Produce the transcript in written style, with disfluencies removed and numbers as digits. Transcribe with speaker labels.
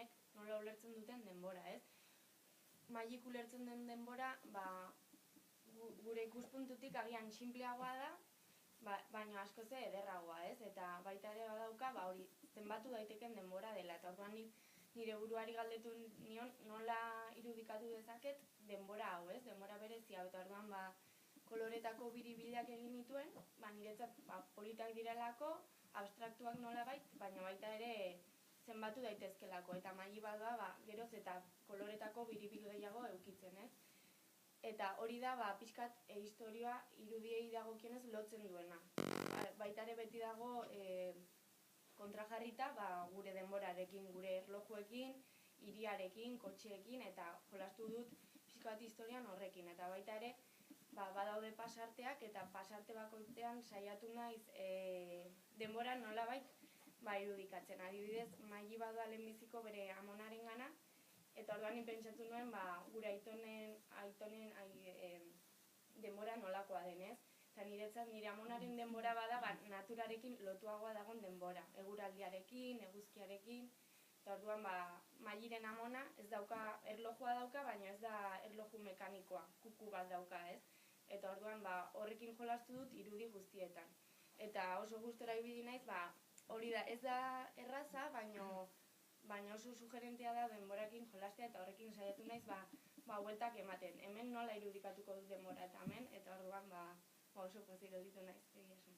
Speaker 1: honek nola ulertzen duten denbora, ez? Magik ulertzen den denbora, gure ikuspuntutik agian sinpleagoa da, baina askoz ederragoa, ez? Eta baita ere badauka, hori zenbatu daiteken denbora dela, eta orduan nire buruari galdetu nion nola irudikatu dezaket denbora hau, ez? Denbora berezia, eta orduan koloretako biribilak egin nituen, niretzat politak direlako, abstraktuak nolabait, baina baita ere zenbatu daitezkelako, eta magi bat da, geroz eta koloretako biribil gehiago eukitzen, ez? Eta hori da, pixkat historia irudiei dagokionez lotzen duena. Baita ere beti dago kontrajarrita gure denborarekin, gure erlojuekin, hiriarekin, kotxeekin, eta jolastu dut pixkat historian horrekin. Eta baita ere, badaude pasarteak, eta pasarte bakoitzean saiatu naiz denbora nolabait irudikatzen. Adibidez, magi bat da lehenbiziko bere amonaren gana, eta orduan pentsatu nuen gure aitonen denbora nolakoa denez. Eta niretzat nire amonaren denbora bada naturarekin lotuagoa dagoen denbora. Eguraldiarekin, eguzkiarekin, eta orduan magiren amona ez dauka, erlojua dauka, baina ez da erloju mekanikoa, kuku bat dauka, ez? Eta orduan horrekin jolastu dut irudi guztietan. Eta oso gustora ibili naiz, hori da, ez da erraza, baina oso sugerentea da denborakin jolastea eta horrekin saiatu naiz bueltak ematen. Hemen nola irudikatuko dut denbora eta hemen, eta orduan oso pozik ditu naiz, egia esan.